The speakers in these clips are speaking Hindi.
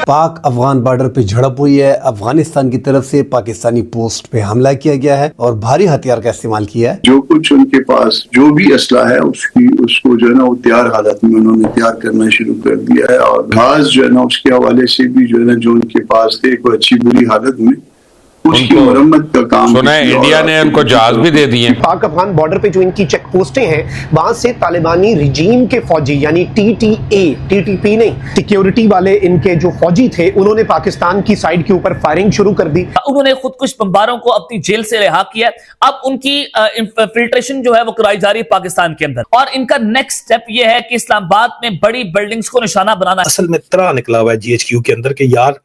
पाक अफगान बॉर्डर पे झड़प हुई है। अफगानिस्तान की तरफ से पाकिस्तानी पोस्ट पे हमला किया गया है और भारी हथियार का इस्तेमाल किया है। जो कुछ उनके पास जो भी असला है उसको जो है ना वो तैयार हालत में उन्होंने तैयार करना शुरू कर दिया है और घास जो है ना उसके हवाले से भी जो है ना जो उनके पास थे कोई अच्छी बुरी हालत में उसकी मरम्मत का काम सुना है इंडिया ने उनको जहाज भी दे दिए। पाक अफगान बॉर्डर पे जो इनकी चेक पोस्टें हैं वहां से तालिबानी रिजीम के फौजी यानी टीटीपी नहीं सिक्योरिटी वाले इनके जो फौजी थे उन्होंने पाकिस्तान की साइड के ऊपर फायरिंग शुरू कर दी। उन्होंने खुदकुश बमबारों को अपनी जेल से रिहा किया। अब उनकी फिल्ट्रेशन जो है वो कराई जा रही है पाकिस्तान के अंदर और इनका नेक्स्ट स्टेप ये है कि इस्लामाबाद में बड़ी बिल्डिंग्स को निशाना बनाना। असल में तरह निकला हुआ है GHQ के अंदर के यार,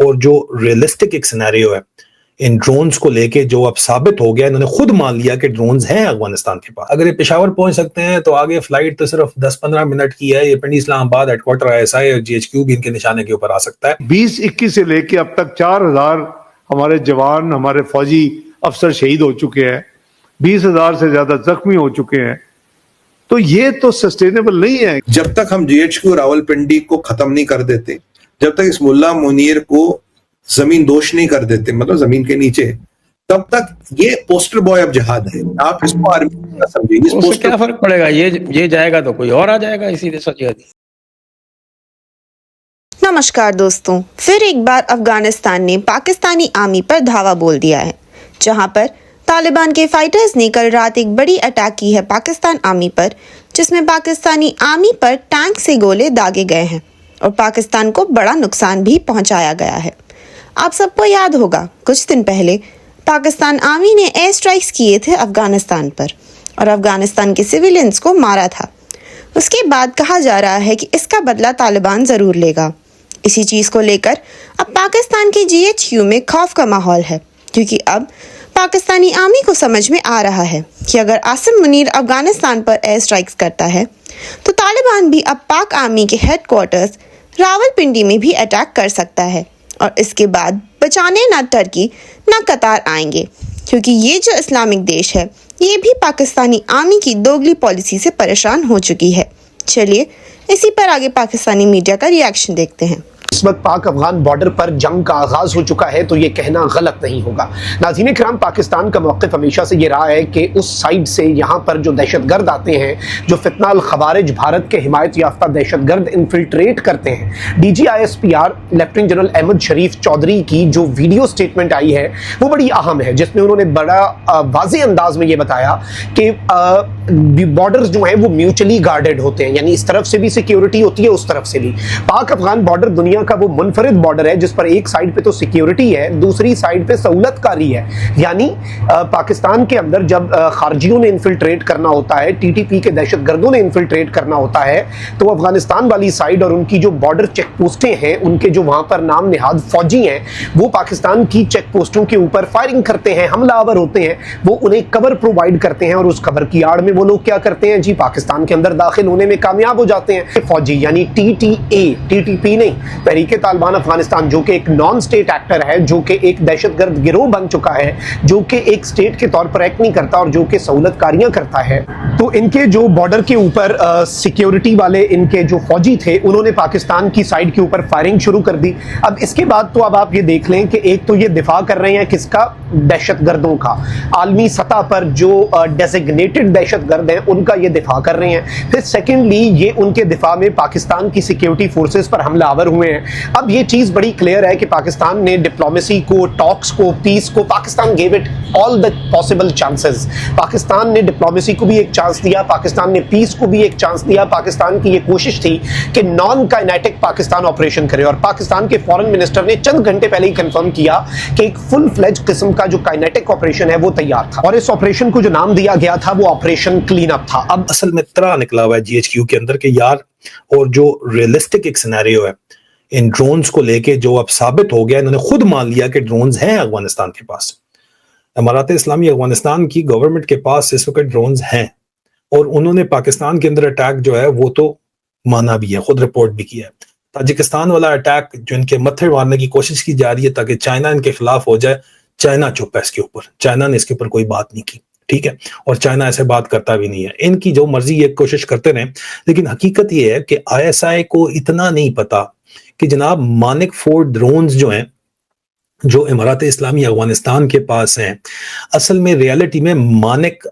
और जो रियलिस्टिक एक सिनेरियो है इन ड्रोन्स को लेके जो अब साबित हो गया, इन्होंने खुद मान लिया कि ड्रोन्स हैं अफगानिस्तान के पास। अगर ये पेशावर पहुंच सकते हैं तो आगे फ्लाइट तो सिर्फ 10-15 मिनट की है। ये पिंडी इस्लामाबाद हेडक्वार्टर ISI और GHQ भी इनके निशाने के ऊपर आ सकता है। 2021 से लेके अब तक 4000 हमारे जवान, हमारे फौजी अफसर शहीद हो चुके हैं, 20,000 से ज्यादा जख्मी हो चुके हैं। तो ये तो सस्टेनेबल नहीं है। जब तक हम GHQ रावलपिंडी को खत्म नहीं कर देते, जब तक इस मुल्ला मुनीर को जमीन दोष नहीं कर देते, मतलब जमीन के नीचे, तब तक ये पोस्टर बॉय अब जिहाद है। आप इसको आर्मी समझिए, उससे क्या फर्क पड़ेगा? ये जाएगा तो कोई और आ जाएगा इसी देश जिहादी। नमस्कार दोस्तों, फिर एक बार अफगानिस्तान ने पाकिस्तानी आर्मी पर धावा बोल दिया है, जहां पर तालिबान के फाइटर्स ने कल रात एक बड़ी अटैक की है पाकिस्तान आर्मी पर, जिसमें पाकिस्तानी आर्मी पर टैंक से गोले दागे गए हैं और पाकिस्तान को बड़ा नुकसान भी पहुंचाया गया है। आप सबको याद होगा कुछ दिन पहले पाकिस्तान आर्मी ने एयर स्ट्राइक्स किए थे अफगानिस्तान पर और अफगानिस्तान के सिविलियंस को मारा था। उसके बाद कहा जा रहा है कि इसका बदला तालिबान ज़रूर लेगा। इसी चीज़ को लेकर अब पाकिस्तान के GHQ में खौफ का माहौल है, क्योंकि अब पाकिस्तानी आर्मी को समझ में आ रहा है कि अगर आसिम मुनीर अफगानिस्तान पर एयर स्ट्राइक्स करता है तो तालिबान भी अब पाक आर्मी के हेडक्वार्टर्स रावलपिंडी में भी अटैक कर सकता है और इसके बाद बचाने ना टर्की ना कतार आएंगे, क्योंकि ये जो इस्लामिक देश है ये भी पाकिस्तानी आर्मी की दोगली पॉलिसी से परेशान हो चुकी है। चलिए इसी पर आगे पाकिस्तानी मीडिया का रिएक्शन देखते हैं। इस वक्त पाक अफगान बॉर्डर पर जंग का आगाज हो चुका है तो ये कहना गलत नहीं होगा। नाज़रीन किराम, पाकिस्तान का मौक़िफ़ हमेशा से ये रहा है कि उस साइड से यहाँ पर जो दहशतगर्द आते हैं, जो फितना अल ख़वारिज भारत के हिमायत याफ्ता दहशतगर्द इन्फिल्ट्रेट करते हैं। DGISPR लेफ्टिनेंट जनरल अहमद शरीफ चौधरी की जो वीडियो स्टेटमेंट आई है वो बड़ी अहम है, जिसमें उन्होंने बड़ा वाज़ेह अंदाज में ये बताया कि बॉर्डर्स जो हैं वो म्यूचुअली गार्डेड होते हैं, यानी इस तरफ से भी सिक्योरिटी होती है, उस तरफ से भी। पाक अफगान बॉर्डर दुनिया का वो मुनफरिद बॉर्डर है जिस पर एक साइड पे तो सिक्योरिटी है, दूसरी साइड पे सहूलतकारी है। यानी पाकिस्तान के अंदर जब खारजियों ने इन्फिल्ट्रेट करना होता है, TTP के दहशतगर्दों ने इन्फिल्ट्रेट करना होता है, तो अफगानिस्तान वाली साइड और उनकी जो बॉर्डर चेक पोस्टें हैं, उनके जो वहां पर नाम निहाद फौजी हैं, वो पाकिस्तान की चेक पोस्टों के ऊपर फायरिंग करते हैं, हमलावर होते हैं। वो उन्हें कवर प्रोवाइड करते हैं और उस कवर की आड़ में वो लोग क्या करते हैं जी, पाकिस्तान के अंदर दाखिल होने में कामयाब हो जाते हैं। फौजी यानी TTP नहीं, तहरीके तालिबान अफगानिस्तान, जो कि एक नॉन स्टेट एक्टर है, जो कि एक दहशतगर्द गिरोह बन चुका है, जो कि एक स्टेट के तौर पर एक्ट नहीं करता और जो कि सहूलतकारियां करता है। तो इनके जो बॉर्डर के ऊपर सिक्योरिटी वाले इनके जो फौजी थे उन्होंने पाकिस्तान की साइड के ऊपर फायरिंग शुरू कर दी। अब इसके बाद तो अब आप ये देख लें कि एक तो ये दिफा कर रहे हैं किसका, दहशतगर्दों का। आलमी सतह पर जो डेजिग्नेटेड दहशतगर्द हैं उनका ये दिफा कर रहे हैं। फिर सेकेंडली ये उनके दिफा में पाकिस्तान की सिक्योरिटी फोर्सेस पर हमलावर हुए हैं। अब ये चीज बड़ी क्लियर है कि पाकिस्तान ने डिप्लोमेसी को, टॉक्स को, पीस को, Pakistan gave it all the possible chances. Pakistan ने डिप्लोमेसी को भी एक चांस दिया, पाकिस्तान ने पीस को भी एक चांस दिया। पाकिस्तान की ये कोशिश थी कि नॉन काइनेटिक पाकिस्तान ऑपरेशन करे और पाकिस्तान के फॉरेन मिनिस्टर ने चंद घंटे पहले ही कंफर्म किया कि एक फुल फ्लेज किस्म का जो काइनेटिक ऑपरेशन है वो तैयार था और इस ऑपरेशन को जो नाम दिया गया था वो ऑपरेशन क्लीन अप था। अब असल में तरह निकला हुआ है GHQ के अंदर के यार, और जो रियलिस्टिक एक सिनेरियो है इन ड्रोन्स को लेके जो अब साबित हो गया, इन्होंने खुद मान लिया कि ड्रोन्स हैं अफगानिस्तान के पास। इमारात इस्लामी अफगानिस्तान की गवर्नमेंट के पास इस वक्त ड्रोन्स हैं और उन्होंने पाकिस्तान के अंदर अटैक जो है वो तो माना भी है, खुद रिपोर्ट भी किया है। ताजिकिस्तान वाला अटैक जो इनके मत्थे मारने की कोशिश की जा रही है ताकि चाइना इनके खिलाफ हो जाए, चाइना चुप है इसके ऊपर, चाइना ने इसके ऊपर कोई बात नहीं की। ठीक है, और चाइना ऐसे बात करता भी नहीं है। इनकी जो मर्जी ये कोशिश करते रहे, लेकिन हकीकत ये है कि आईएसआई को इतना नहीं पता कि जनाब मानिक 4 ड्रोन्स जो हैं, जो इमारात इस्लामी अफगानिस्तान के पास हैं, असल में रियलिटी में मानिक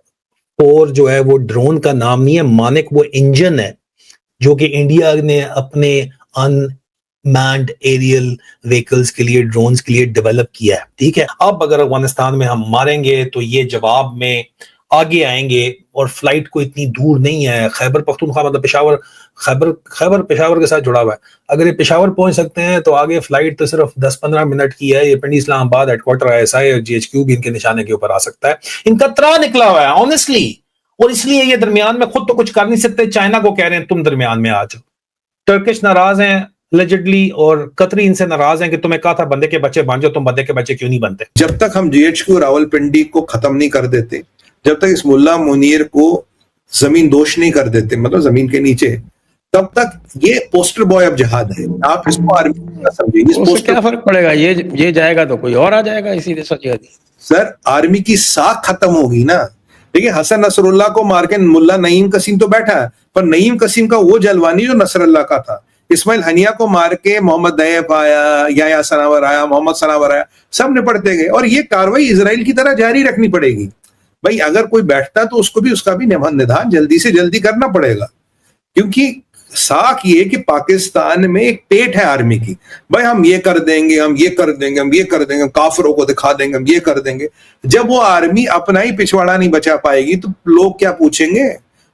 4 जो है वो ड्रोन का नाम नहीं है, मानिक वो इंजन है जो कि इंडिया ने अपने अनमैन्ड एरियल व्हीकल्स के लिए, ड्रोन्स के लिए डेवलप किया है। ठीक है, अब अगर अफगानिस्तान में हम मारेंगे तो ये जवाब में आगे आएंगे, और फ्लाइट को इतनी दूर नहीं है। खैबर पख्तूनख्वा मतलब पेशावर, खैबर पेशावर के साथ जुड़ा हुआ है। अगर ये पेशावर पहुंच सकते हैं तो आगे फ्लाइट तो सिर्फ 10-15 मिनट की है। ये पिंडी इस्लामाबाद हेडक्वार्टर आईएसआई और जीएचक्यू भी इनके निशाने के ऊपर आ सकता है। इनका त्रा निकला हुआ है ऑनेस्टली, और इसलिए ये दरमियान में खुद तो कुछ कर नहीं सकते। चाइना को कह रहे हैं तुम दरमियान में आ जाओ। टर्किश नाराज हैं allegedly, और कतरी इनसे नाराज हैं कि तुम्हें कहा था बंदे के बच्चे बन जाओ, तुम बंदे के बच्चे क्यों नहीं बनते। जब तक हम जीएचक्यू रावलपिंडी को खत्म नहीं कर देते, जब तक इस मुल्ला मुनीर को जमीन दोष नहीं कर देते, मतलब जमीन के नीचे, तब तक ये पोस्टर बॉय अब जिहाद है। आप इसको आर्मी का समझिए। उससे क्या फर्क पड़ेगा, ये जाएगा तो कोई और आ जाएगा इसी देश में। सर आर्मी की साख खत्म होगी ना। देखिए हसन नसरुल्लाह को मार के मुल्ला नईम कसीम तो बैठा है, पर नईम कसीम का वो जलवानी जो नसरुल्लाह का था। इस्माइल हनिया को मार के मोहम्मद दैफ आया, या सनावर आया, मोहम्मद सनावर आया, सब निपटते गए। और ये कार्रवाई इजराइल की तरह जारी रखनी पड़ेगी। भाई अगर कोई बैठता तो उसको भी उसका भी निदान जल्दी से जल्दी करना पड़ेगा, क्योंकि साख ये कि पाकिस्तान में एक पेट है आर्मी की। भाई हम ये कर देंगे, हम ये कर देंगे, हम ये कर देंगे, हम काफिरों को दिखा देंगे, हम ये कर देंगे। जब वो आर्मी अपना ही पिछवाड़ा नहीं बचा पाएगी तो लोग क्या पूछेंगे।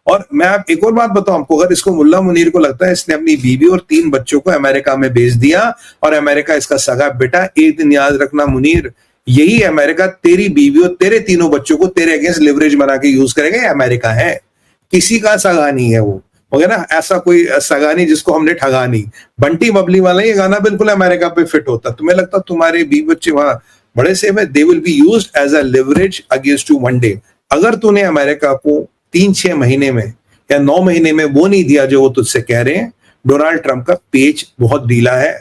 और मैं आप एक और बात बताऊं आपको, अगर इसको मुल्ला मुनीर को लगता है इसने अपनी बीवी और 3 बच्चों को अमेरिका में भेज दिया और अमेरिका इसका सगा बेटा, एक दिन याद रखना मुनीर, यही अमेरिका तेरी बीवी और तेरे 3 बच्चों को तेरे अगेंस्ट लिवरेज बना के यूज करेगा। ये अमेरिका है, किसी का सगा नहीं है वो, हो गया ना। ऐसा कोई सगा नहीं जिसको हमने ठगा नहीं। बंटी बबली वाला ये गाना बिल्कुल अमेरिका पे फिट होता। तुम्हें लगता तुम्हारे बीवी बच्चे वहां बड़े सेफ है? They will be used as a leverage against you one day. अगर तूने अमेरिका को 3-6 महीने में या 9 महीने में वो नहीं दिया जो वो तुझसे कह रहे हैं, डोनाल्ड ट्रंप का पेच बहुत ढीला है।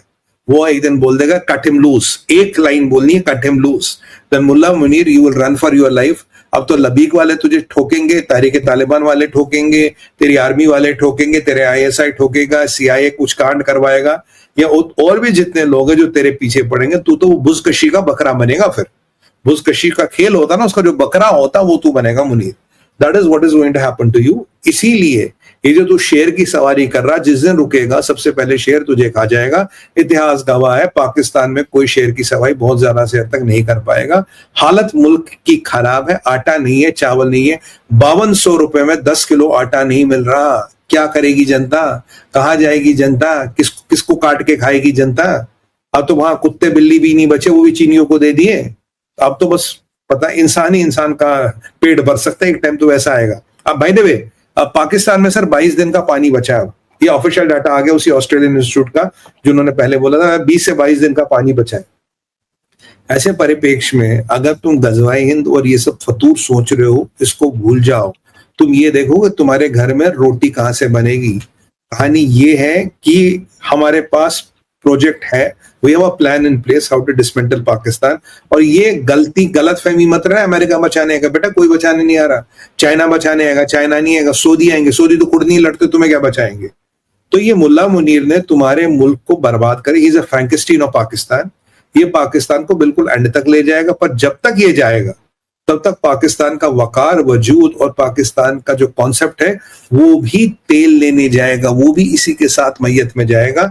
वो एक दिन बोल देगा कट हिम लूज, एक लाइन बोलनी है cut him loose. Then Mullah Munir you will run for your life. अब तो लबीक वाले तुझे ठोकेंगे, तहरीक तालिबान वाले ठोकेंगे, तेरी आर्मी वाले ठोकेंगे, तेरे आईएसआई ठोकेगा, सीआईए कुछ कांड करवाएगा, या और भी जितने लोग हैं जो तेरे पीछे पड़ेंगे। तू तो वो बुजकशी का बकरा बनेगा। फिर बुजकशी का खेल होता ना, उसका जो बकरा होता वो तू बनेगा Munir. That is what is going to happen to you. इसीलिए ये जो तू शेर की सवारी कर रहा, जिस दिन रुकेगा सबसे पहले शेर तुझे खा जाएगा। इतिहास गवाह है, पाकिस्तान में कोई शेर की सवारी बहुत ज्यादा देर तक नहीं कर पाएगा। हालत मुल्क की खराब है, आटा नहीं है, चावल नहीं है। 5200 रुपए में 10 किलो आटा नहीं मिल रहा। क्या करेगी जनता? कहाँ जाएगी जनता? किसको काट के खाएगी जनता? अब तो वहां कुत्ते बिल्ली भी नहीं बचे, वो भी चीनियों को दे दिए। अब तो बस पता इंसान ही इंसान का पेट भर सकता है, एक टाइम तो वैसा आएगा। अब भाई देवे, अब पाकिस्तान में सर 22 दिन का पानी बचा है। ये ऑफिशियल डाटा आ गया उसी ऑस्ट्रेलियन इंस्टीट्यूट का, जिन्होंने पहले बोला था 20 से 22 दिन का पानी बचा है। ऐसे परिप्रेक्ष्य में अगर तुम गजवाए हिंद और ये सब फतूर सोच रहे हो, इसको भूल जाओ। तुम ये देखो कि तुम्हारे घर में रोटी कहां से बनेगी। कहानी ये है कि हमारे पास प्रोजेक्ट है, we have a plan in place how to dismantle Pakistan. और ये गलत फहमी मत रहा है अमेरिका बचाने आएगा। बेटा कोई बचाने नहीं आ रहा। चाइना बचाने आएगा, चाइना नहीं आएगा। सऊदी आएंगे, सऊदी तो खुद नहीं लड़ते, तुम्हें क्या बचाएंगे। तो ये मुल्ला मुनीर ने तुम्हारे मुल्क को बर्बाद करे। He is a Frankenstein of Pakistan. ये पाकिस्तान को बिल्कुल एंड तक ले जाएगा, पर जब तक ये जाएगा तब तक पाकिस्तान का वकार, वजूद और पाकिस्तान का जो कॉन्सेप्ट है वो भी तेल लेने जाएगा, वो भी इसी के साथ मैयत में जाएगा।